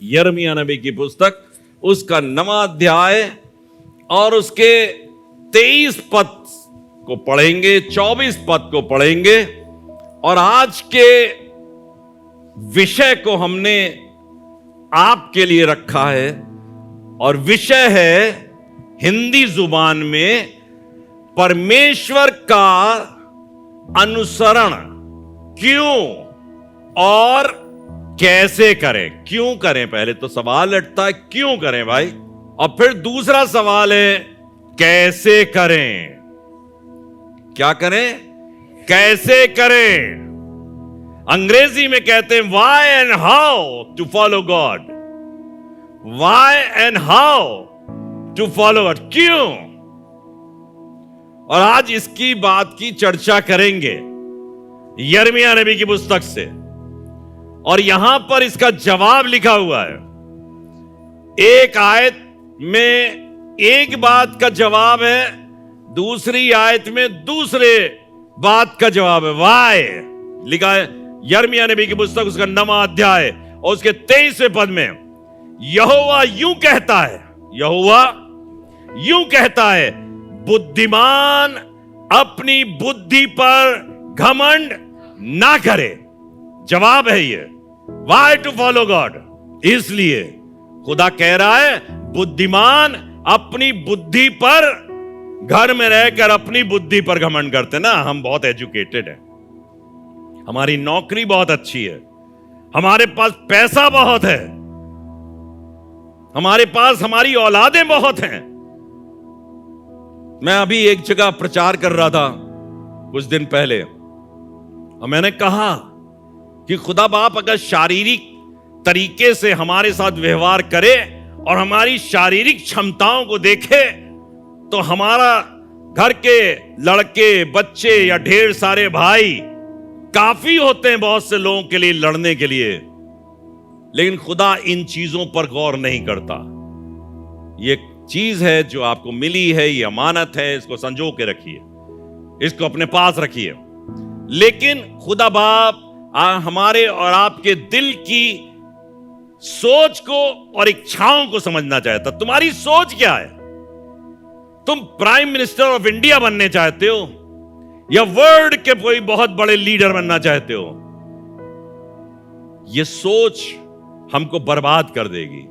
यिर्मयाह नबी की पुस्तक, उसका 9वां अध्याय और उसके 23 पद को पढ़ेंगे, 24 पद को पढ़ेंगे। और आज के विषय को हमने आपके लिए रखा है, और विषय है हिंदी जुबान में परमेश्वर का अनुसरण क्यों और कैसे करें। क्यों करें, पहले तो सवाल उठता है क्यों करें भाई, और फिर दूसरा सवाल है कैसे करें। क्या करें, कैसे करें। अंग्रेजी में कहते हैं why and how to follow God, why and how to follow God, क्यों। और आज इसकी बात की चर्चा करेंगे यिर्मयाह नबी की पुस्तक से, और यहां पर इसका जवाब लिखा हुआ है। एक आयत में एक बात का जवाब है, दूसरी आयत में दूसरे बात का जवाब है। वाय लिखा है यिर्मयाह नबी की पुस्तक, उसका 9वां अध्याय और उसके 23वें पद में, यहोवा यूं कहता है, यहोवा यूं कहता है, बुद्धिमान अपनी बुद्धि पर घमंड ना करे। जवाब है ये, वाई टू फॉलो गॉड। इसलिए खुदा कह रहा है बुद्धिमान अपनी बुद्धि पर, घर में रहकर अपनी बुद्धि पर घमंड करते ना, हम बहुत एजुकेटेड हैं, हमारी नौकरी बहुत अच्छी है, हमारे पास पैसा बहुत है, हमारे पास हमारी औलादें बहुत हैं। मैं अभी एक जगह प्रचार कर रहा था कुछ दिन पहले, और मैंने कहा कि खुदा बाप अगर शारीरिक तरीके से हमारे साथ व्यवहार करे और हमारी शारीरिक क्षमताओं को देखे, तो हमारा घर के लड़के बच्चे या ढेर सारे भाई काफी होते हैं बहुत से लोगों के लिए लड़ने के लिए। लेकिन खुदा इन चीजों पर गौर नहीं करता। ये चीज है जो आपको मिली है, ये अमानत है, इसको संजो के रखिए, इसको अपने पास रखिए। लेकिन खुदा बाप हमारे और आपके दिल की सोच को और इच्छाओं को समझना चाहता। तुम्हारी सोच क्या है? तुम प्राइम मिनिस्टर ऑफ इंडिया बनने चाहते हो या वर्ल्ड के कोई बहुत बड़े लीडर बनना चाहते हो? यह सोच हमको बर्बाद कर देगी।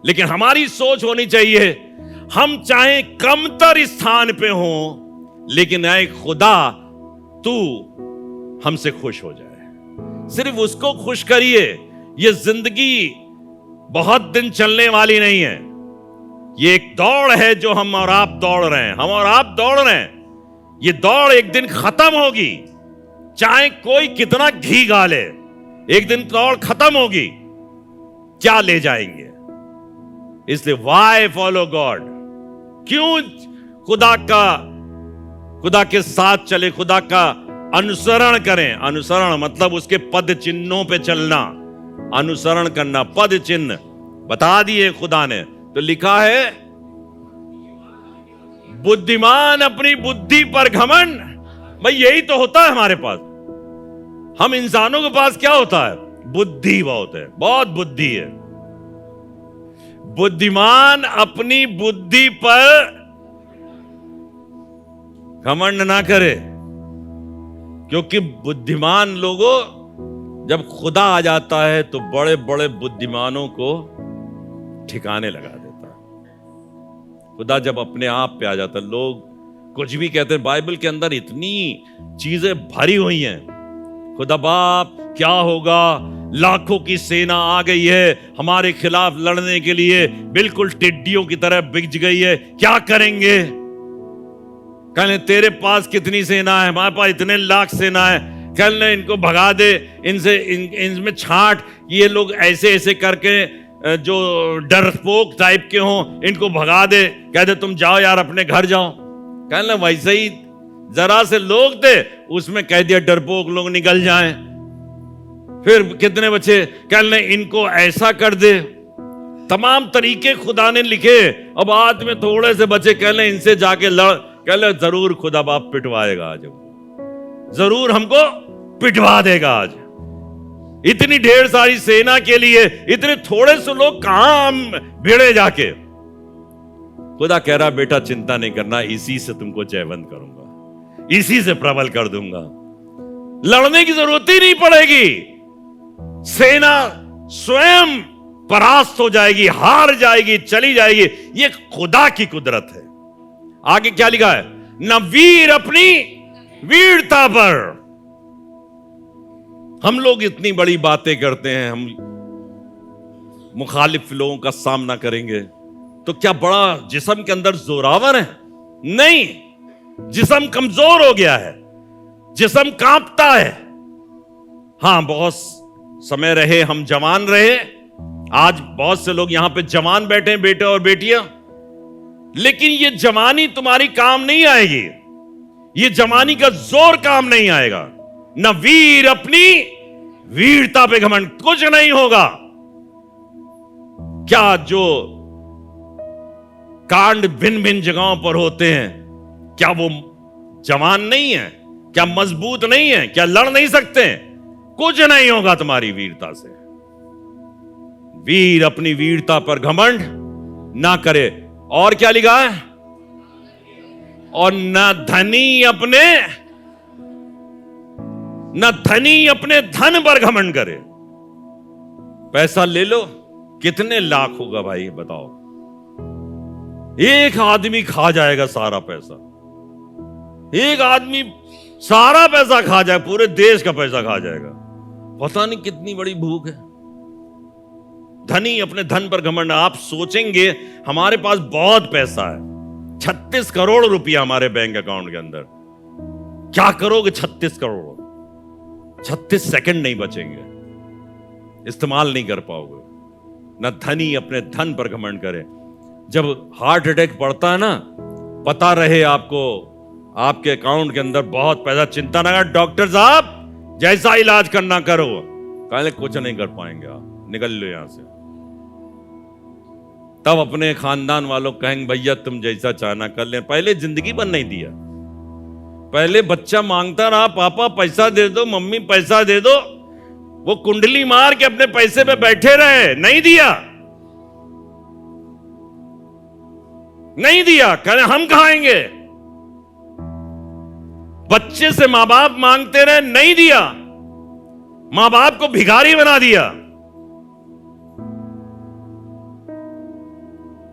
लेकिन हमारी सोच होनी चाहिए, हम चाहे कमतर स्थान पे हो, लेकिन ऐ खुदा तू हमसे खुश हो जाए। सिर्फ उसको खुश करिए। यह जिंदगी बहुत दिन चलने वाली नहीं है, ये एक दौड़ है जो हम और आप दौड़ रहे हैं, हम और आप दौड़ रहे हैं। ये दौड़ एक दिन खत्म होगी, चाहे कोई कितना घी गाले, एक दिन दौड़ खत्म होगी। क्या ले जाएंगे? इसलिए वाई फॉलो गॉड, क्यों खुदा के साथ चले, खुदा का अनुसरण करें। अनुसरण मतलब उसके पद चिन्हों पे चलना, अनुसरण करना। पद चिन्ह बता दिए खुदा ने, तो लिखा है बुद्धिमान अपनी बुद्धि पर घमंड। भाई यही तो होता है हमारे पास। हम इंसानों के पास क्या होता है? बुद्धि बहुत है, बहुत बुद्धि है। बुद्धिमान अपनी बुद्धि पर घमंड ना करे, क्योंकि बुद्धिमान लोगों जब खुदा आ जाता है तो बड़े बड़े बुद्धिमानों को ठिकाने लगा देता है। खुदा जब अपने आप पे आ जाता है, लोग कुछ भी कहते हैं। बाइबल के अंदर इतनी चीजें भरी हुई हैं। खुदा बाप क्या होगा, लाखों की सेना आ गई है हमारे खिलाफ लड़ने के लिए, बिल्कुल टिड्डियों की तरह बिछ गई है, क्या करेंगे? कहने तेरे पास कितनी सेना है? हमारे पास इतने लाख सेना है। कल इनको भगा दे, इनसे इनमें छांट, ये लोग ऐसे ऐसे करके जो डरपोक टाइप के हों इनको भगा दे, कह दे तुम जाओ यार अपने घर जाओ। कहने वैसे ही जरा से लोग थे, उसमें कह दिया डरपोक लोग निकल जाएं। फिर कितने बचे, कहने इनको ऐसा कर दे। तमाम तरीके खुदा ने लिखे। अब आज में थोड़े से बचे, कहने इनसे जाके लड़। कहले जरूर खुदा बाप पिटवाएगा आज, जरूर हमको पिटवा देगा आज। इतनी ढेर सारी सेना के लिए इतने थोड़े से लोग कहां भिड़े जाके। खुदा कह रहा बेटा चिंता नहीं करना, इसी से तुमको जयवंत करूंगा, इसी से प्रबल कर दूंगा, लड़ने की जरूरत ही नहीं पड़ेगी। सेना स्वयं परास्त हो जाएगी, हार जाएगी, चली जाएगी। ये खुदा की कुदरत है। आगे क्या लिखा है? न वीर अपनी वीरता पर। हम लोग इतनी बड़ी बातें करते हैं, हम मुखालिफ लोगों का सामना करेंगे तो क्या बड़ा जिस्म के अंदर जोरावर है? नहीं, जिस्म कमजोर हो गया है, जिस्म कांपता है। हां, बहुत समय रहे हम जवान रहे, आज बहुत से लोग यहां पे जवान बैठे हैं, बेटे और बेटियां, लेकिन ये जवानी तुम्हारी काम नहीं आएगी, ये जवानी का जोर काम नहीं आएगा। न वीर अपनी वीरता पे घमंड, कुछ नहीं होगा। क्या जो कांड भिन्न भिन्न जगहों पर होते हैं, क्या वो जवान नहीं है? क्या मजबूत नहीं है? क्या लड़ नहीं सकते? कुछ नहीं होगा तुम्हारी वीरता से। वीर अपनी वीरता पर घमंड ना करे। और क्या लिखा है? और न धनी अपने धन पर घमंड करे। पैसा ले लो, कितने लाख होगा भाई बताओ? एक आदमी खा जाएगा सारा पैसा, एक आदमी सारा पैसा खा जाए, पूरे देश का पैसा खा जाएगा। पता नहीं कितनी बड़ी भूख है। धनी अपने धन पर घमंड। आप सोचेंगे हमारे पास बहुत पैसा है, 36 करोड़ रुपया हमारे बैंक अकाउंट के अंदर, क्या करोगे 36 करोड़? 36 सेकंड नहीं बचेंगे, इस्तेमाल नहीं कर पाओगे। न धनी अपने धन पर घमंड करे। जब हार्ट अटैक पड़ता है ना, पता रहे आपको आपके अकाउंट के अंदर बहुत पैसा, चिंता ना कर, डॉक्टर साहब जैसा इलाज करना करो। कहले कुछ नहीं कर पाएंगे, आप निकल लो यहां से। तब अपने खानदान वालों कहेंगे भैया तुम जैसा चाहना कर ले। पहले जिंदगी भर नहीं दिया, पहले बच्चा मांगता रहा, पापा पैसा दे दो, मम्मी पैसा दे दो, वो कुंडली मार के अपने पैसे पे बैठे रहे, नहीं दिया, नहीं दिया, कहने हम खाएंगे। बच्चे से मां बाप मांगते रहे, नहीं दिया, मां बाप को भिखारी बना दिया।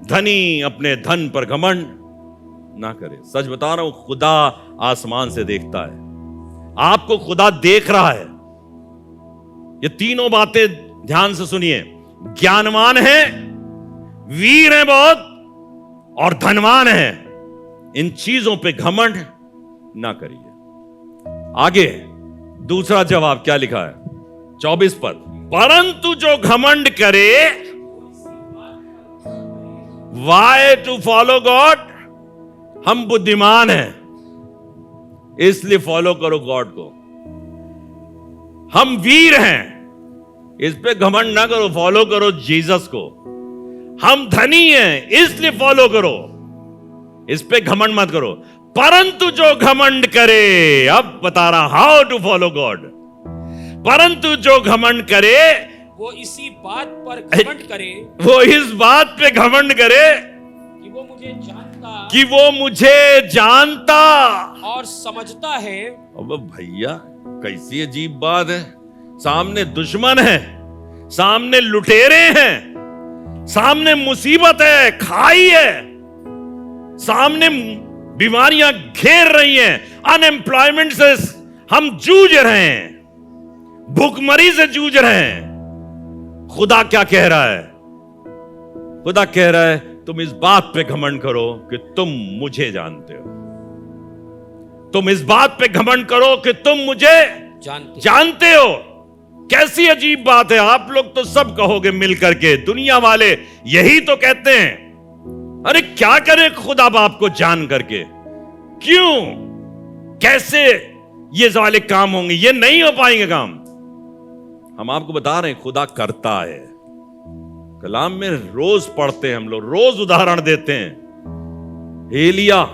धनी अपने धन पर घमंड ना करे। सच बता रहा हूं, खुदा आसमान से देखता है, आपको खुदा देख रहा है। ये तीनों बातें ध्यान से सुनिए। ज्ञानवान है, वीर है बहुत, और धनवान है। इन चीजों पे घमंड ना करिए। आगे दूसरा जवाब क्या लिखा है? 24 पद। परंतु जो घमंड करे, वाई टू फॉलो गॉड, हम बुद्धिमान हैं इसलिए फॉलो करो गॉड को। हम वीर हैं, इस पे घमंड ना करो, फॉलो करो जीसस को। हम धनी हैं इसलिए फॉलो करो, इस पे घमंड मत करो। परंतु जो घमंड करे, अब बता रहा हाउ टू फॉलो गॉड। परंतु जो घमंड करे, वो इसी बात पर घमंड करे, वो इस बात पे घमंड करे कि वो मुझे जानता, कि वो मुझे जानता और समझता है। अब भैया कैसी अजीब बात है। सामने दुश्मन है, सामने लुटेरे हैं, सामने मुसीबत है, खाई है, सामने बीमारियां घेर रही हैं, अनएम्प्लॉयमेंट से हम जूझ रहे हैं, भूखमरी से जूझ रहे हैं। खुदा क्या कह रहा है? खुदा कह रहा है तुम इस बात पे घमंड करो कि तुम मुझे जानते हो। तुम इस बात पे घमंड करो कि तुम मुझे जानते हो। कैसी अजीब बात है। आप लोग तो सब कहोगे मिल करके, दुनिया वाले यही तो कहते हैं, अरे क्या करें खुदा बाप को जान करके, क्यों, कैसे ये वाले काम होंगे, ये नहीं हो पाएंगे काम। हम आपको बता रहे हैं खुदा करता है। कलाम में रोज पढ़ते हैं हम लोग, रोज उदाहरण देते हैं। एलिया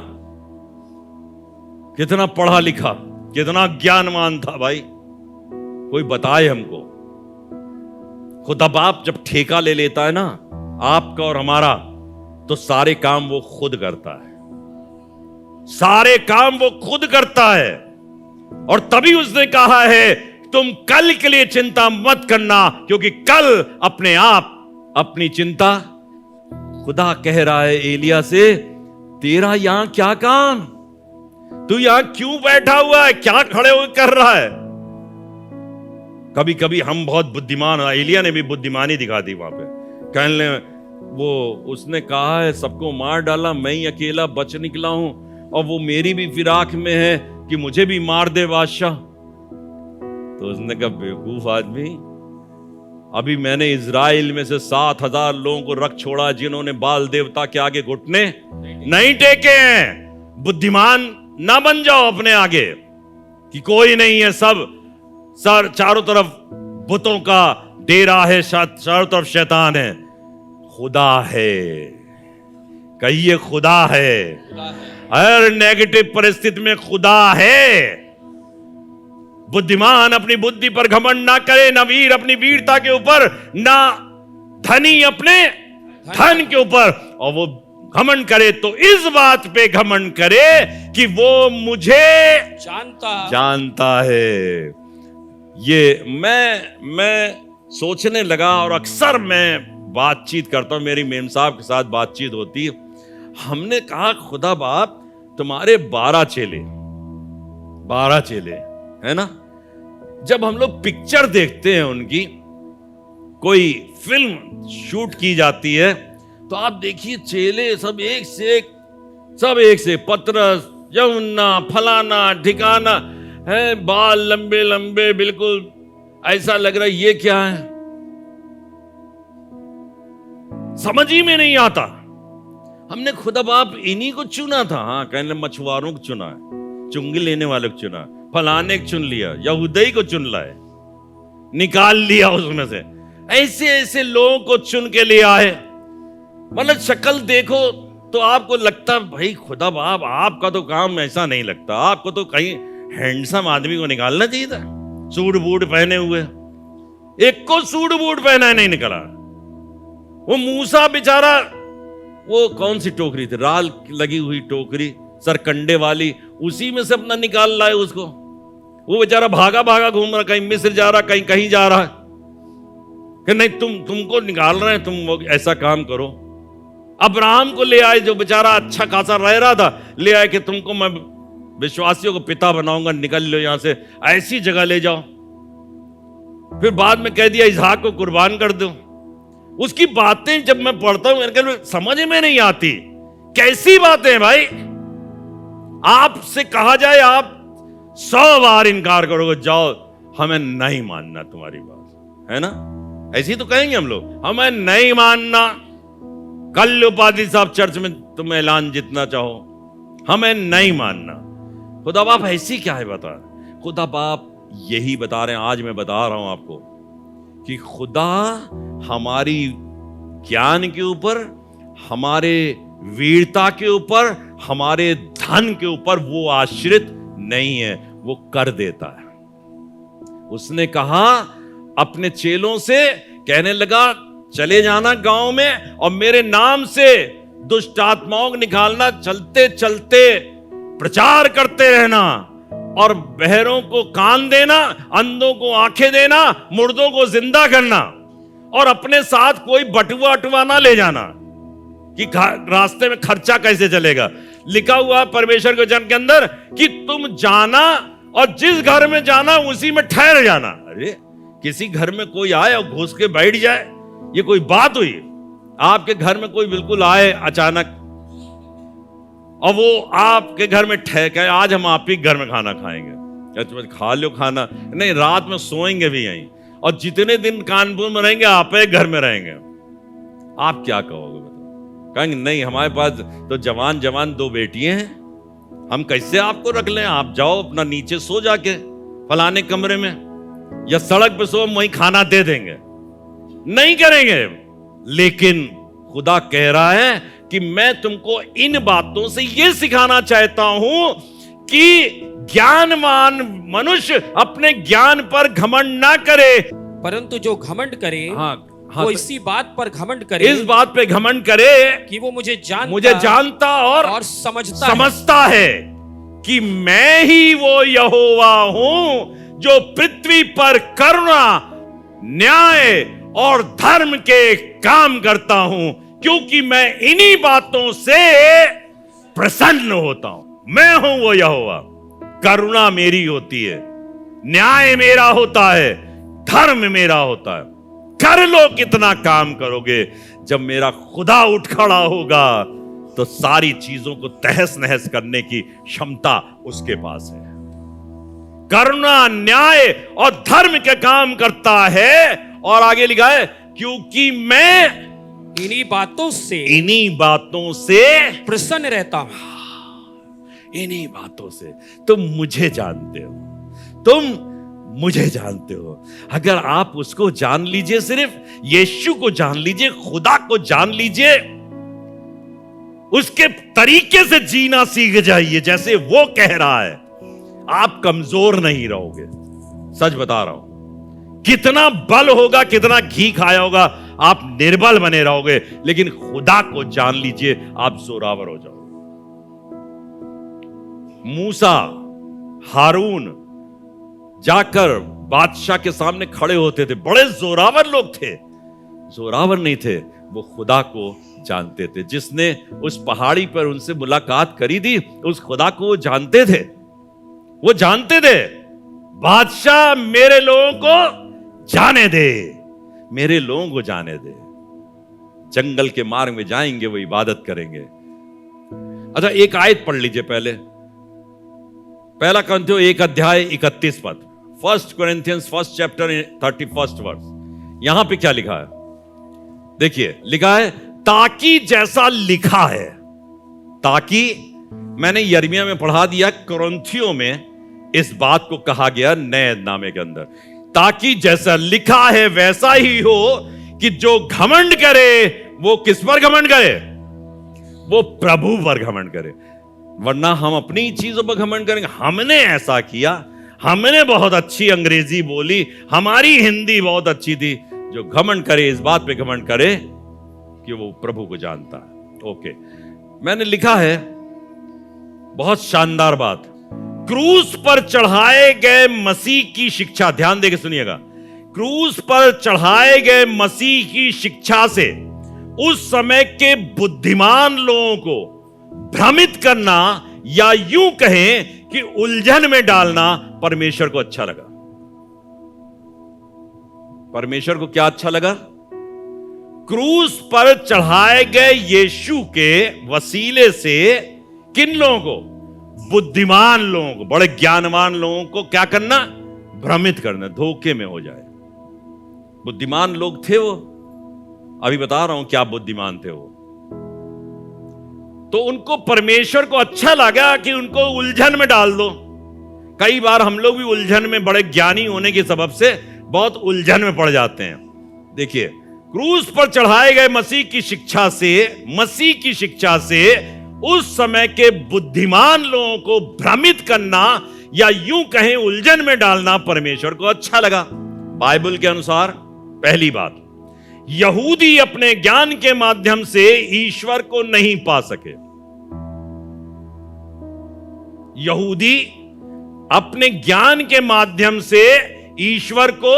कितना पढ़ा लिखा, कितना ज्ञानवान था भाई, कोई बताए हमको। खुदा बाप जब ठेका ले लेता है ना आपका और हमारा, तो सारे काम वो खुद करता है, सारे काम वो खुद करता है। और तभी उसने कहा है तुम कल के लिए चिंता मत करना, क्योंकि कल अपने आप अपनी चिंता। खुदा कह रहा है एलिया से, तेरा यहां क्या काम, तू यहां क्यों बैठा हुआ है, क्या खड़े हुए कर रहा है। कभी कभी हम बहुत बुद्धिमान, एलिया ने भी बुद्धिमानी दिखा दी वहां पे। कहने वो उसने कहा है सबको मार डाला, मैं ही अकेला बच निकला हूं, और वो मेरी भी फिराक में है कि मुझे भी मार दे बादशाह। तो उसने कहा बेवकूफ आदमी, अभी मैंने इजराइल में से 7,000 लोगों को रख छोड़ा जिन्होंने बाल देवता के आगे घुटने नहीं टेके हैं। बुद्धिमान ना बन जाओ अपने आगे कि कोई नहीं है, सब सर चारों तरफ बुतों का डेरा है, चारों तरफ शैतान है। खुदा है, कहिए खुदा है। हर नेगेटिव परिस्थिति में खुदा है। बुद्धिमान अपनी बुद्धि पर घमंड ना करे, ना वीर अपनी वीरता के ऊपर, ना धनी अपने धन के ऊपर। और वो घमंड करे तो इस बात पे घमंड करे कि वो मुझे जानता है। ये मैं सोचने लगा, और अक्सर मैं बातचीत करता हूं, मेरी मेम साहब के साथ बातचीत होती है। हमने कहा खुदा बाप तुम्हारे 12 चेले है ना। जब हम लोग पिक्चर देखते हैं उनकी, कोई फिल्म शूट की जाती है, तो आप देखिए चेले सब एक से पतरस, यमुना, फलाना ठिकाना है, बाल लंबे लंबे, बिल्कुल ऐसा लग रहा है ये क्या है, समझ ही में नहीं आता। हमने खुदा बाप इन्हीं को चुना था। हाँ, कहने मछुआरों को चुना है, चुंगी लेने वाले को चुना, फलाने को चुन लिया, यहूदी को चुन लाए, निकाल लिया उसमें से। ऐसे ऐसे लोगों को चुन के ले आए। मतलब शक्ल देखो तो आपको लगता भाई खुदा बाप आपका तो काम ऐसा नहीं लगता, आपको तो कहीं हैंडसम आदमी को निकालना चाहिए था, सूट बूट पहने हुए। एक को सूट बूट पहना नहीं निकला। वो मूसा बेचारा, वो कौन सी टोकरी थी, राल लगी हुई टोकरी सरकंडे वाली, उसी में से अपना निकाल लाए उसको। वो बेचारा भागा भागा घूम रहा, कहीं मिस्र जा रहा, कहीं कहीं जा रहा है कि नहीं तुमको निकाल रहे हैं, तुम ऐसा काम करो। अब्राहम को ले आए, जो बेचारा अच्छा खासा रह रहा था, ले आए कि तुमको मैं विश्वासियों को पिता बनाऊंगा, निकल लो यहां से, ऐसी जगह ले जाओ। फिर बाद में कह दिया इसहाक को कुर्बान कर दो। उसकी बातें जब मैं पढ़ता हूं मेरे समझ में नहीं आती, कैसी बातें भाई। आपसे कहा जाए आप 100 बार इनकार करोगे, जाओ हमें नहीं मानना तुम्हारी बात, है ना, ऐसी तो कहेंगे हम लोग, हमें नहीं मानना। कल उपाधि साहब चर्च में तुम ऐलान जितना चाहो, हमें नहीं मानना। खुदा बाप ऐसी क्या है बता, खुदा बाप यही बता रहे हैं। आज मैं बता रहा हूं आपको कि खुदा हमारी ज्ञान के ऊपर, हमारे वीरता के ऊपर, हमारे धन के ऊपर वो आश्रित नहीं है, वो कर देता है। उसने कहा अपने चेलों से, कहने लगा चले जाना गांव में और मेरे नाम से दुष्ट आत्माओं को निकालना, चलते चलते प्रचार करते रहना, और बहरों को कान देना, अंधों को आंखें देना, मुर्दों को जिंदा करना, और अपने साथ कोई बटुआ अटुआ ना ले जाना कि रास्ते में खर्चा कैसे चलेगा। लिखा हुआ परमेश्वर के वचन के अंदर कि तुम जाना और जिस घर में जाना उसी में ठहर जाना। अरे किसी घर में कोई आए और घुस के बैठ जाए, ये कोई बात हुई? आपके घर में कोई बिल्कुल आए अचानक और वो आपके घर में ठहर, आज हम आप ही घर में खाना खाएंगे, खा लो खाना, नहीं रात में सोएंगे भी यहीं, और जितने दिन कानपुर में रहेंगे आप एक घर में रहेंगे। आप क्या कहोगे? कहेंगे नहीं हमारे पास तो जवान जवान 2 बेटियां हैं, हम कैसे आपको रख लें, आप जाओ अपना नीचे सो जाके फलाने कमरे में, या सड़क पे सो, हम वहीं खाना दे देंगे। नहीं करेंगे। लेकिन खुदा कह रहा है कि मैं तुमको इन बातों से यह सिखाना चाहता हूं कि ज्ञानवान मनुष्य अपने ज्ञान पर घमंड ना करे, परंतु जो घमंड करे हाँ वो तो इसी बात पर घमंड करे इस बात पे घमंड करे कि वो मुझे जानता और समझता है समझता है कि मैं ही वो यहोवा हूं जो पृथ्वी पर करुणा, न्याय और धर्म के काम करता हूं, क्योंकि मैं इन्हीं बातों से प्रसन्न होता हूं। मैं हूं वो यहोवा। करुणा मेरी होती है, न्याय मेरा होता है, धर्म मेरा होता है। कर लो कितना काम करोगे, जब मेरा खुदा उठ खड़ा होगा तो सारी चीजों को तहस नहस करने की क्षमता उसके पास है। करुणा, न्याय और धर्म के काम करता है। और आगे लिखा है क्योंकि मैं इन्हीं बातों से प्रसन्न रहता हूं। इन्हीं बातों से तुम मुझे जानते हो, तुम मुझे जानते हो। अगर आप उसको जान लीजिए, सिर्फ यीशु को जान लीजिए, खुदा को जान लीजिए, उसके तरीके से जीना सीख जाइए जैसे वो कह रहा है, आप कमजोर नहीं रहोगे। सच बता रहा हूं, कितना बल होगा, कितना घी खाया होगा, आप निर्बल बने रहोगे, लेकिन खुदा को जान लीजिए, आप जोरावर हो जाओगे। मूसा, हारून जाकर बादशाह के सामने खड़े होते थे, बड़े जोरावर लोग थे। जोरावर नहीं थे, वो खुदा को जानते थे। जिसने उस पहाड़ी पर उनसे मुलाकात करी थी, उस खुदा को वो जानते थे। वो जानते थे बादशाह मेरे लोगों को जाने दे, मेरे लोगों को जाने दे। जंगल के मार्ग में जाएंगे, वो इबादत करेंगे। अच्छा, एक आयत पढ़ लीजिए पहला कुरिन्थियों 1 अध्याय 31 पद। 1 Corinthians 1st chapter 31st verse। यहां पे क्या लिखा है देखिए, लिखा है ताकि जैसा लिखा है। ताकि मैंने यिर्मयाह में पढ़ा दिया, कुरिन्थियों में इस बात को कहा गया नए नामे के अंदर, ताकि जैसा लिखा है वैसा ही हो कि जो घमंड करे वो किस पर घमंड करे? वो प्रभु पर घमंड करे। वरना हम अपनी चीजों पर घमंड करेंगे, हमने ऐसा किया, हमने बहुत अच्छी अंग्रेजी बोली, हमारी हिंदी बहुत अच्छी थी। जो घमंड करे इस बात पे घमंड करे कि वो प्रभु को जानता है। ओके, मैंने लिखा है बहुत शानदार बात, क्रूस पर चढ़ाए गए मसीह की शिक्षा, ध्यान देके सुनिएगा। क्रूस पर चढ़ाए गए मसीह की शिक्षा से उस समय के बुद्धिमान लोगों को भ्रमित करना, या यूं कहें कि उलझन में डालना, परमेश्वर को अच्छा लगा। परमेश्वर को क्या अच्छा लगा? क्रूस पर चढ़ाए गए यीशु के वसीले से किन लोगों को? बुद्धिमान लोगों को, बड़े ज्ञानवान लोगों को क्या करना? भ्रमित करना, धोखे में हो जाए। बुद्धिमान लोग थे वो, अभी बता रहा हूं क्या बुद्धिमान थे वो। तो उनको परमेश्वर को अच्छा लगा कि उनको उलझन में डाल दो। कई बार हम लोग भी उलझन में, बड़े ज्ञानी होने के सबब से बहुत उलझन में पड़ जाते हैं। देखिए, क्रूस पर चढ़ाए गए मसीह की शिक्षा से उस समय के बुद्धिमान लोगों को भ्रमित करना, या यूं कहें उलझन में डालना, परमेश्वर को अच्छा लगा। बाइबल के अनुसार पहली बात, यहूदी अपने ज्ञान के माध्यम से ईश्वर को नहीं पा सके। यहूदी अपने ज्ञान के माध्यम से ईश्वर को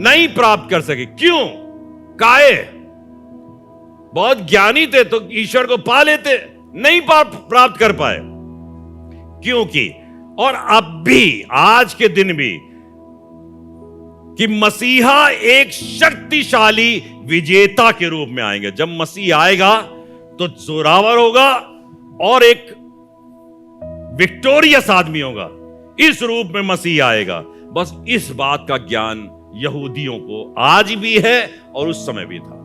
नहीं प्राप्त कर सके। क्यों? काहे? बहुत ज्ञानी थे तो ईश्वर को पा लेते, नहीं प्राप्त कर पाए। क्योंकि, और अब भी, आज के दिन भी, कि मसीहा एक शक्तिशाली विजेता के रूप में आएंगे। जब मसीह आएगा तो जोरावर होगा और एक विक्टोरियस आदमी होगा। इस रूप में मसीह आएगा। बस इस बात का ज्ञान यहूदियों को आज भी है और उस समय भी था,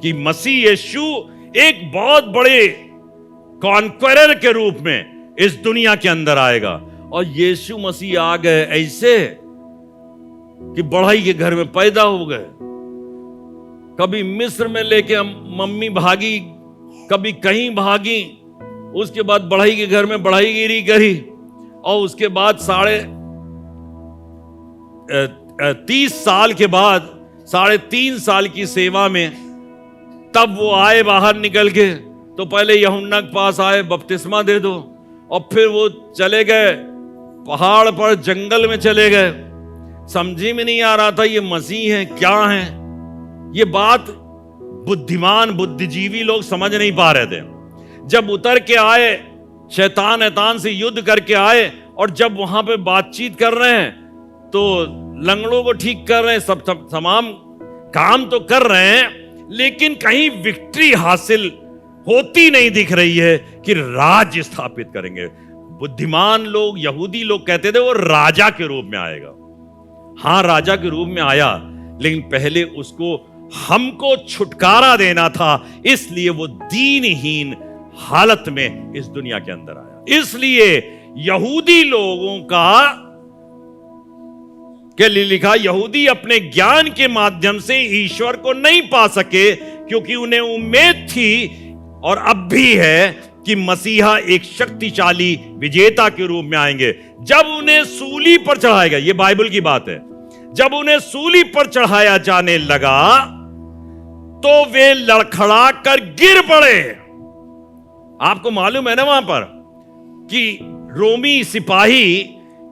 कि मसीह यीशु एक बहुत बड़े कॉन्क्वेरर के रूप में इस दुनिया के अंदर आएगा। और यीशु मसीह आ गए ऐसे कि बढ़ई के घर में पैदा हो गए। कभी मिस्र में लेके मम्मी भागी, कभी कहीं भागी, उसके बाद बढ़ई के घर में बढ़ईगिरी करी, और उसके बाद 30 साल के बाद 3.5 साल की सेवा में, तब वो आए बाहर निकल के, तो पहले यूहन्ना के पास आए, बपतिस्मा दे दो, और फिर वो चले गए पहाड़ पर, जंगल में चले गए। समझी में नहीं आ रहा था ये मसीह है क्या है। ये बात बुद्धिमान बुद्धिजीवी लोग समझ नहीं पा रहे थे। जब उतर के आए, शैतान से युद्ध करके आए, और जब वहां पे बातचीत कर रहे हैं तो लंगड़ों को ठीक कर रहे हैं, सब तमाम काम तो कर रहे हैं, लेकिन कहीं विक्ट्री हासिल होती नहीं दिख रही है कि राज्य स्थापित करेंगे। बुद्धिमान लोग, यहूदी लोग कहते थे वो राजा के रूप में आएगा। हां, राजा के रूप में आया, लेकिन पहले उसको हमको छुटकारा देना था, इसलिए वो दीनहीन हालत में इस दुनिया के अंदर आया। इसलिए यहूदी लोगों का के लिए लिखा, यहूदी अपने ज्ञान के माध्यम से ईश्वर को नहीं पा सके, क्योंकि उन्हें उम्मीद थी और अब भी है कि मसीहा एक शक्तिशाली विजेता के रूप में आएंगे। जब उन्हें सूली पर चढ़ाया गया, यह बाइबल की बात है, जब उन्हें सूली पर चढ़ाया जाने लगा तो वे लड़खड़ा कर गिर पड़े। आपको मालूम है ना वहां पर कि रोमी सिपाही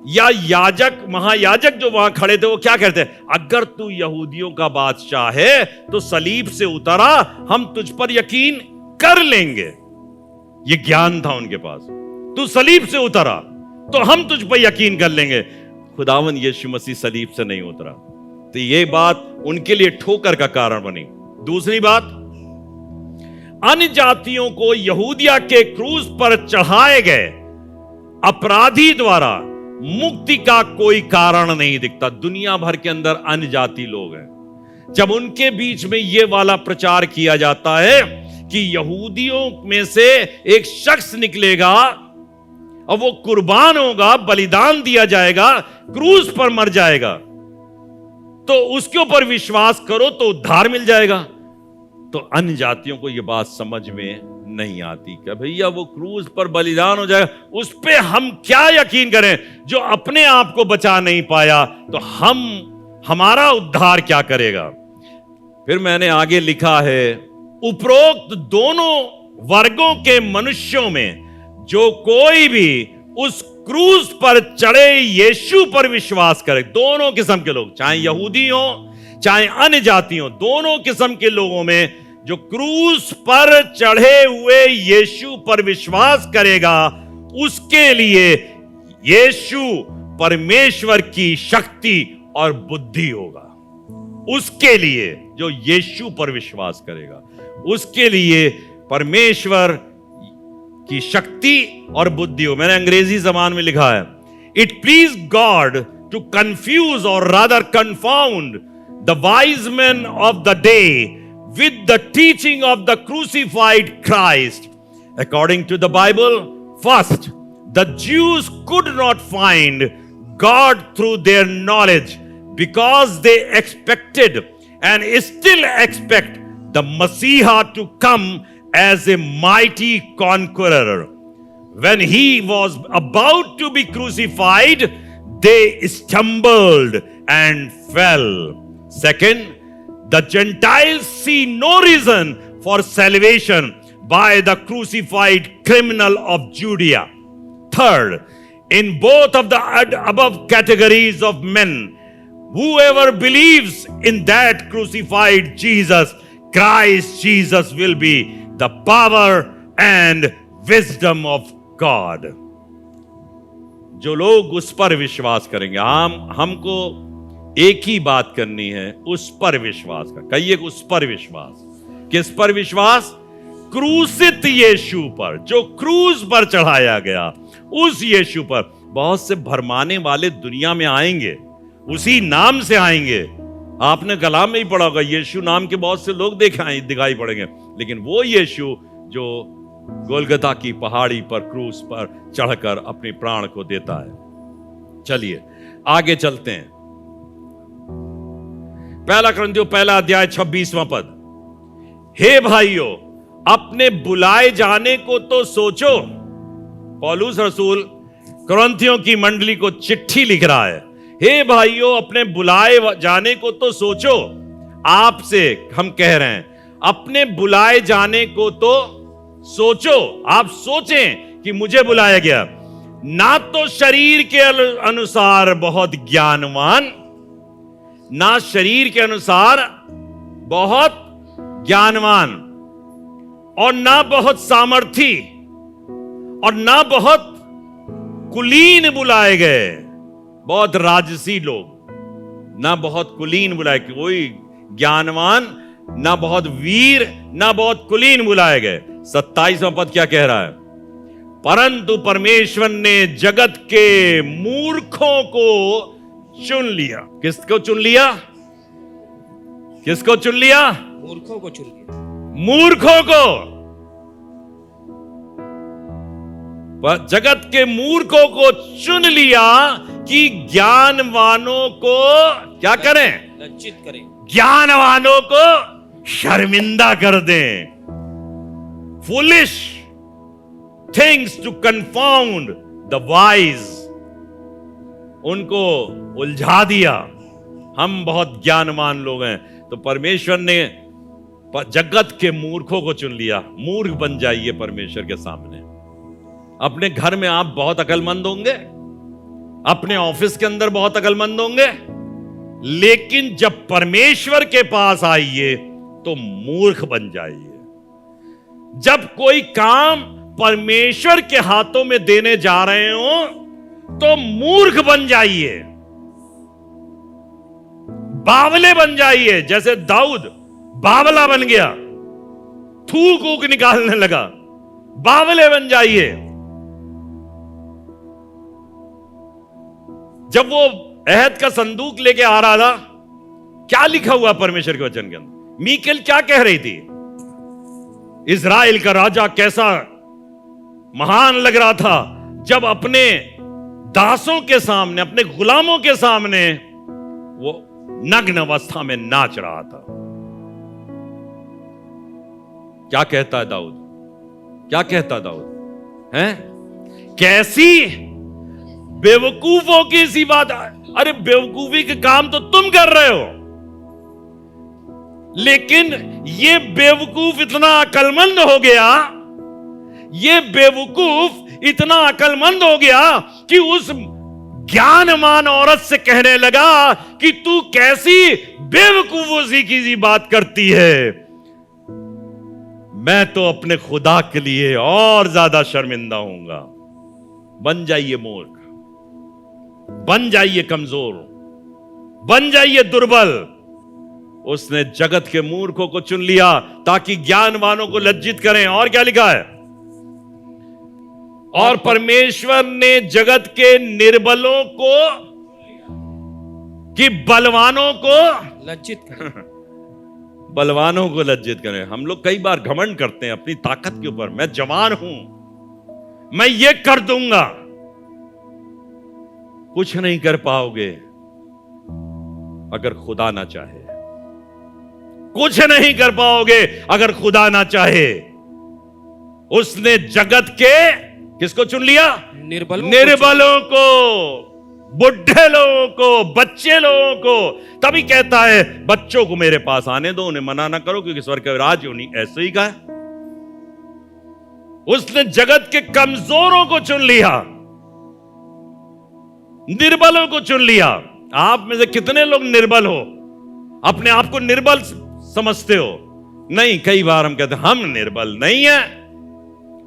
या याजक, महायाजक जो वहां खड़े थे, वो क्या कहते हैं, अगर तू यहूदियों का बादशाह है तो सलीब से उतरा, हम तुझ पर यकीन कर लेंगे। ये ज्ञान था उनके पास। तू सलीब से उतरा तो हम तुझ पर यकीन कर लेंगे। खुदावन यीशु मसीह सलीब से नहीं उतरा, तो ये बात उनके लिए ठोकर का कारण बनी। दूसरी बात, अन्य जातियों को यहूदिया के क्रूस पर चढ़ाए गए अपराधी द्वारा मुक्ति का कोई कारण नहीं दिखता। दुनिया भर के अंदर अन्य जाति लोग हैं, जब उनके बीच में यह वाला प्रचार किया जाता है कि यहूदियों में से एक शख्स निकलेगा और वो कुर्बान होगा, बलिदान दिया जाएगा, क्रूस पर मर जाएगा, तो उसके ऊपर विश्वास करो तो उद्धार मिल जाएगा। तो अन्य जातियों को यह बात समझ में नहीं आती कि भैया वो क्रूस पर बलिदान हो जाएगा, उस पे हम क्या यकीन करें, जो अपने आप को बचा नहीं पाया, तो हमारा उद्धार क्या करेगा। फिर मैंने आगे लिखा है, उपरोक्त दोनों वर्गों के मनुष्यों में जो कोई भी उस क्रूस पर चढ़े यीशु पर विश्वास करे, दोनों किस्म के लोग, चाहे यहूदी हो चाहे अन्य जाति हो, दोनों किस्म के लोगों में जो क्रूस पर चढ़े हुए यीशु पर विश्वास करेगा, उसके लिए यीशु परमेश्वर की शक्ति और बुद्धि होगा। उसके लिए जो यीशु पर विश्वास करेगा, उसके लिए परमेश्वर की शक्ति और बुद्धि हो। मैंने अंग्रेजी जबान में लिखा है, it please God to confuse और rather confound the wise man of the day with the teaching of the crucified Christ. According to the Bible, first, the Jews could not find God through their knowledge because they expected and still expect the Messiah to come as a mighty conqueror. When he was about to be crucified, they stumbled and fell. Second, the Gentiles see no reason for salvation by the crucified criminal of Judea. Third, in both of the above categories of men, whoever believes in that crucified Jesus, Christ Jesus, will be the power and wisdom of God. जो लोग उस पर विश्वास करेंगे, हमको एक ही बात करनी है, उस पर विश्वास का। कहिए उस पर विश्वास। किस पर विश्वास? क्रूसित यीशु पर, जो क्रूस पर चढ़ाया गया, उस यीशु पर। बहुत से भरमाने वाले दुनिया में आएंगे, उसी नाम से आएंगे। आपने कलाम में ही पढ़ा होगा, यीशु नाम के बहुत से लोग दिखाई पड़ेंगे, लेकिन वो यीशु जो गोलगथा की पहाड़ी पर क्रूस पर चढ़कर अपने प्राण को देता है। चलिए आगे चलते हैं। पहला कुरिन्थियों पहला अध्याय 26वां पद। हे भाइयों, अपने बुलाए जाने को तो सोचो। पौलुस रसूल कुरिन्थियों की मंडली को चिट्ठी लिख रहा है, हे भाइयों, अपने बुलाए जाने को तो सोचो। आपसे हम कह रहे हैं, अपने बुलाए जाने को तो सोचो। आप सोचें कि मुझे बुलाया गया, ना तो शरीर के अनुसार बहुत ज्ञानवान, ना शरीर के अनुसार बहुत ज्ञानवान, और ना बहुत सामर्थी, और ना बहुत कुलीन बुलाए गए। बहुत राजसी लोग, ना बहुत कुलीन बुलाए, कोई ज्ञानवान, ना बहुत वीर, ना बहुत कुलीन बुलाए गए। 27वां पद क्या कह रहा है? परंतु परमेश्वर ने जगत के मूर्खों को चुन लिया। किसको चुन लिया? किसको चुन लिया? मूर्खों को चुन लिया। मूर्खों को, जगत के मूर्खों को चुन लिया कि ज्ञानवानों को क्या करें? लज्जित करें। ज्ञानवानों को शर्मिंदा कर दें। Foolish things to confound the wise, उनको उलझा दिया। हम बहुत ज्ञानवान लोग हैं, तो परमेश्वर ने जगत के मूर्खों को चुन लिया। मूर्ख बन जाइए परमेश्वर के सामने। अपने घर में आप बहुत अकलमंद होंगे, अपने ऑफिस के अंदर बहुत अकलमंद होंगे, लेकिन जब परमेश्वर के पास आइए तो मूर्ख बन जाइए। जब कोई काम परमेश्वर के हाथों में देने जा रहे हो तो मूर्ख बन जाइए, बावले बन जाइए। जैसे दाऊद बावला बन गया, थूक ऊक निकालने लगा, बावले बन जाइए। जब वो अहद का संदूक लेके आ रहा था, क्या लिखा हुआ परमेश्वर के वचन के अंदर? मीकल क्या कह रही थी? इज़राइल का राजा कैसा महान लग रहा था जब अपने दासों के सामने, अपने गुलामों के सामने वो नग्न अवस्था में नाच रहा था। क्या कहता है दाऊद? क्या कहता दाऊद? हैं? कैसी बेवकूफों की सी बात। अरे बेवकूफी के काम तो तुम कर रहे हो, लेकिन ये बेवकूफ इतना अकलमंद हो गया, ये बेवकूफ इतना अकलमंद हो गया कि उस ज्ञानमान औरत से कहने लगा कि तू कैसी बेवकूफों की बात करती है। मैं तो अपने खुदा के लिए और ज्यादा शर्मिंदा हूंगा। बन जाइए मूर्ख, बन जाइए कमजोर, बन जाइए दुर्बल। उसने जगत के मूर्खों को चुन लिया ताकि ज्ञानवानों को लज्जित करें। और क्या लिखा है? और परमेश्वर ने जगत के निर्बलों को कि बलवानों को लज्जित करें। बलवानों को लज्जित करें। हम लोग कई बार घमंड करते हैं अपनी ताकत के ऊपर। मैं जवान हूं, मैं ये कर दूंगा। कुछ नहीं कर पाओगे अगर खुदा ना चाहे। कुछ नहीं कर पाओगे अगर खुदा ना चाहे। उसने जगत के किसको चुन लिया? निर्बलों को, बुढ़े लोगों को, बच्चे लोगों को। तभी कहता है बच्चों को मेरे पास आने दो, उन्हें मना ना करो, क्योंकि स्वर्ग का राज उन्हीं। ऐसे ही कहा। उसने जगत के कमजोरों को चुन लिया, निर्बलों को चुन लिया। आप में से कितने लोग निर्बल हो? अपने आप को निर्बल समझते हो? नहीं, कई बार हम कहते हैं हम निर्बल नहीं है,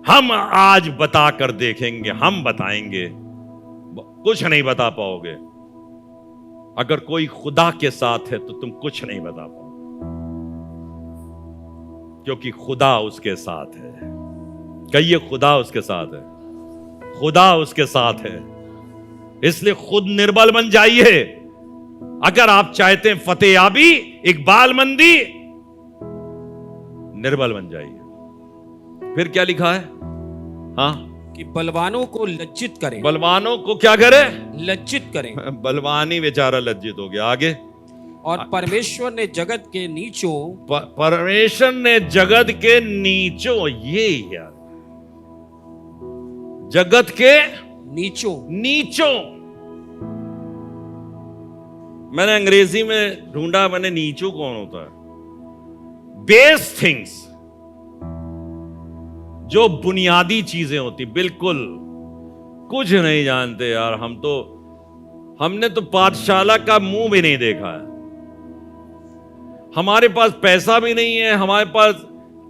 हम आज बता कर देखेंगे, हम बताएंगे। कुछ नहीं बता पाओगे। अगर कोई खुदा के साथ है तो तुम कुछ नहीं बता पाओगे, क्योंकि खुदा उसके साथ है। कहिए खुदा उसके साथ है, खुदा उसके साथ है। इसलिए खुद निर्बल बन जाइए। अगर आप चाहते हैं फतेयाबी, इकबालमंदी, निर्बल बन जाइए। फिर क्या लिखा है? हाँ, कि बलवानों को लज्जित करें। बलवानों को क्या करें? लज्जित करें। बलवानी बेचारा लज्जित हो गया। आगे, और परमेश्वर ने जगत के नीचों, परमेश्वर ने जगत के नीचों, ये यार, जगत के नीचों, नीचों, मैंने अंग्रेजी में ढूंढा, मैंने नीचू कौन होता है? बेस थिंग्स, जो बुनियादी चीजें होती, बिल्कुल कुछ नहीं जानते यार। हमने तो पाठशाला का मुंह भी नहीं देखा है, हमारे पास पैसा भी नहीं है, हमारे पास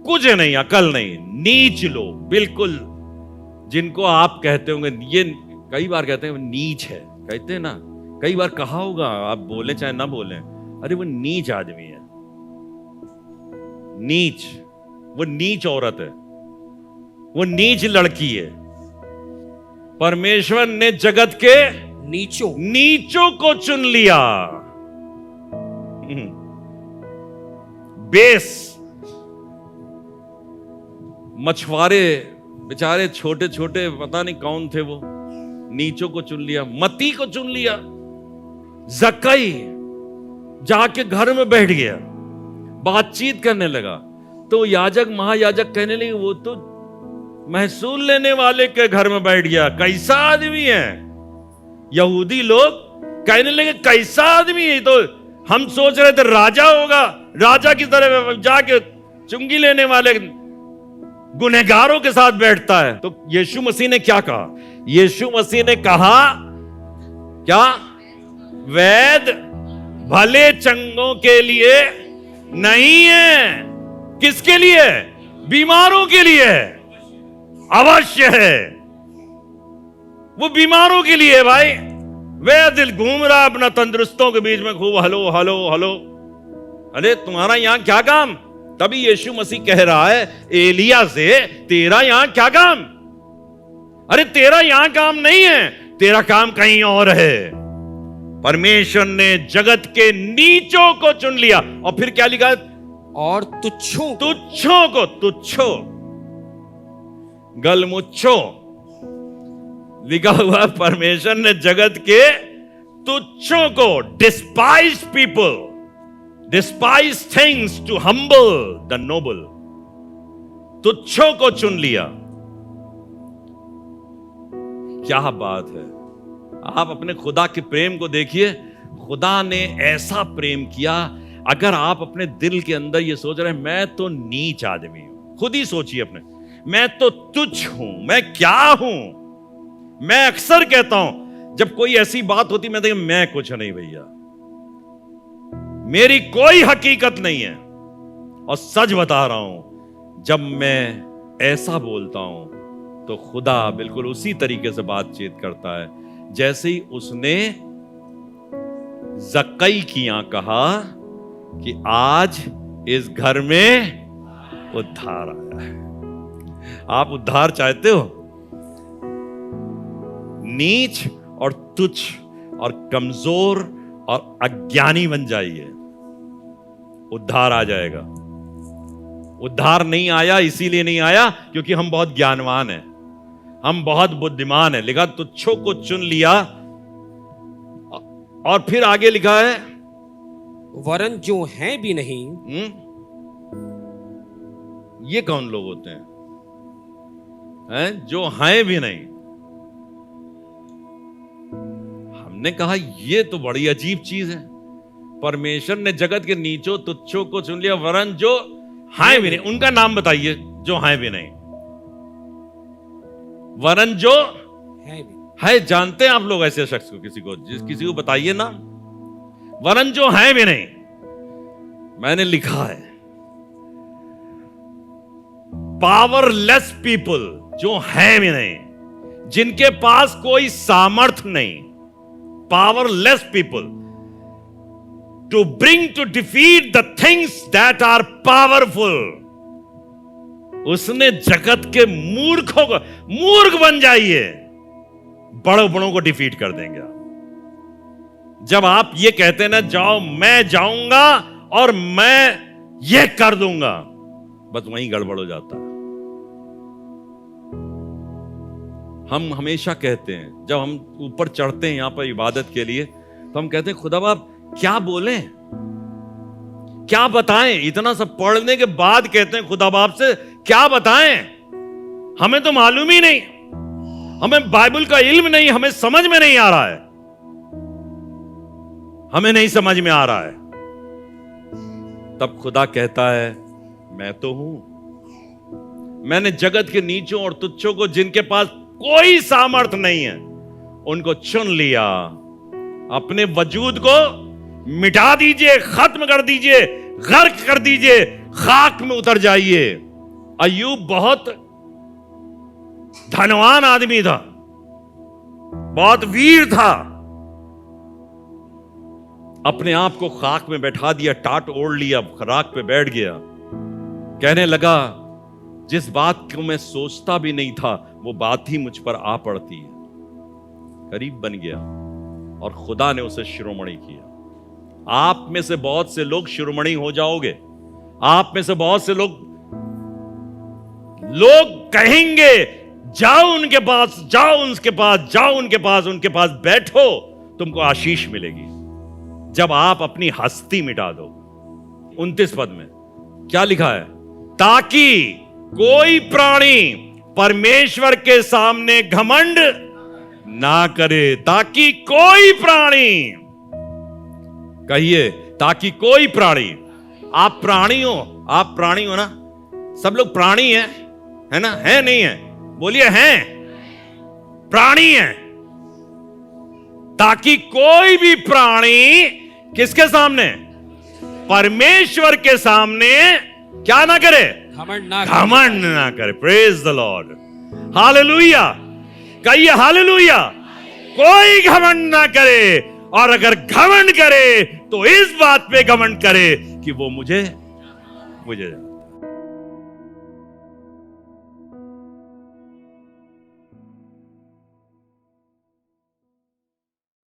कुछ नहीं, अकल नहीं। नीच लोग, बिल्कुल, जिनको आप कहते होंगे, ये कई बार कहते हैं नीच है, कहते हैं ना, कई बार कहा होगा, आप बोले चाहे ना बोले, अरे वो नीच आदमी है, नीच, वो नीच औरत है, वो नीच लड़की है। परमेश्वर ने जगत के नीचों को चुन लिया। बेस, मछुआरे बेचारे छोटे छोटे, पता नहीं कौन थे वो, नीचों को चुन लिया, मती को चुन लिया। जक्कई जाके घर में बैठ गया, बातचीत करने लगा, तो याजक महायाजक कहने लगे वो तो महसूल लेने वाले के घर में बैठ गया, कैसा आदमी है। यहूदी लोग कहने लगे कैसा आदमी है, तो हम सोच रहे थे राजा होगा, राजा की तरह जाके चुंगी लेने वाले गुनहगारों के साथ बैठता है। तो यीशु मसीह ने क्या कहा? यीशु मसीह ने कहा क्या? वैद भले चंगों के लिए नहीं है। किसके लिए? बीमारों के लिए अवश्य है, वो बीमारों के लिए भाई। वह दिल घूम रहा अपना तंदुरुस्तों के बीच में खूब हलो हलो हलो। अरे तुम्हारा यहां क्या काम? तभी यीशु मसीह कह रहा है एलिया से, तेरा यहां क्या काम? अरे तेरा यहां काम नहीं है, तेरा काम कहीं और है। परमेश्वर ने जगत के नीचों को चुन लिया, और फिर क्या लिखा? और तुच्छों को, तुच्छो गलमुच्छो लिखा हुआ है। परमेश्वर ने जगत के तुच्छों को, despise people, despise things to humble the noble, तुच्छों को चुन लिया। क्या बात है। आप अपने खुदा के प्रेम को देखिए, खुदा ने ऐसा प्रेम किया। अगर आप अपने दिल के अंदर ये सोच रहे हैं मैं तो नीच आदमी हूं, खुद ही सोचिए अपने, मैं तो तुच्छ हूं, मैं क्या हूं। मैं अक्सर कहता हूं जब कोई ऐसी बात होती, मैं देखिए मैं कुछ नहीं भैया, मेरी कोई हकीकत नहीं है। और सच बता रहा हूं, जब मैं ऐसा बोलता हूं तो खुदा बिल्कुल उसी तरीके से बातचीत करता है जैसे ही उसने जक्कई की यहां कहा कि आज इस घर में उद्धार आया है। आप उद्धार चाहते हो? नीच और तुच्छ और कमजोर और अज्ञानी बन जाइए, उद्धार आ जाएगा। उद्धार नहीं आया इसीलिए नहीं आया क्योंकि हम बहुत ज्ञानवान हैं, हम बहुत बुद्धिमान हैं। लिखा तुच्छों को चुन लिया, और फिर आगे लिखा है वरन जो हैं भी नहीं। ये कौन लोग होते हैं? जो हैं भी नहीं। हमने कहा ये तो बड़ी अजीब चीज है। परमेश्वर ने जगत के नीचों तुच्छों को चुन लिया, वरन जो हैं भी नहीं। उनका नाम बताइए जो हैं भी नहीं। वरन जो है, जानते हैं आप लोग ऐसे शख्स को? किसी को बताइए ना। वरन जो हैं भी नहीं। मैंने लिखा है पावरलेस पीपल, जो हैं भी नहीं, जिनके पास कोई सामर्थ्य नहीं। Powerless people to bring to defeat the things that are powerful. उसने जगत के मूर्खों को, मूर्ख बन जाइए, बड़ों बड़ों को डिफीट कर देंगे आप। जब आप ये कहते हैं ना, जाओ मैं जाऊंगा और मैं ये कर दूंगा, बस वहीं गड़बड़ हो जाता है। हम हमेशा कहते हैं, जब हम ऊपर चढ़ते हैं यहां पर इबादत के लिए, तो हम कहते हैं खुदा बाप क्या बोलें, क्या बताएं। इतना सब पढ़ने के बाद कहते हैं खुदा बाप से क्या बताएं, हमें तो मालूम ही नहीं, हमें बाइबल का इल्म नहीं, हमें समझ में नहीं आ रहा है। हमें नहीं समझ में आ रहा है। तब खुदा कहता है मैं तो हूं। मैंने जगत के नीचों और तुच्छों को, जिनके पास कोई सामर्थ नहीं है, उनको चुन लिया। अपने वजूद को मिटा दीजिए, खत्म कर दीजिए, गर्क कर दीजिए, खाक में उतर जाइए। अय्यूब बहुत धनवान आदमी था, बहुत वीर था। अपने आप को खाक में बैठा दिया, टाट ओढ़ लिया, राख पे बैठ गया। कहने लगा जिस बात को मैं सोचता भी नहीं था वो बात ही मुझ पर आ पड़ती है। करीब बन गया और खुदा ने उसे शिरोमणि किया। आप में से बहुत से लोग शिरोमणि हो जाओगे। आप में से बहुत से लोग कहेंगे जाओ उनके पास, जाओ उनके पास, जाओ उनके पास बैठो, तुमको आशीष मिलेगी जब आप अपनी हस्ती मिटा दो। 29 पद में क्या लिखा है? ताकि कोई प्राणी परमेश्वर के सामने घमंड ना करे। ताकि कोई प्राणी, कहिए ताकि कोई प्राणी। आप प्राणी हो ना? सब लोग प्राणी हैं, है ना? है नहीं है? बोलिए हैं, प्राणी हैं। ताकि कोई भी प्राणी किसके सामने? परमेश्वर के सामने क्या ना करे? घमंड ना करे। Praise the Lord, hallelujah. कहिए हालेलुया। कोई घमंड ना करे, और अगर घमंड करे तो इस बात पे घमंड करे कि वो मुझे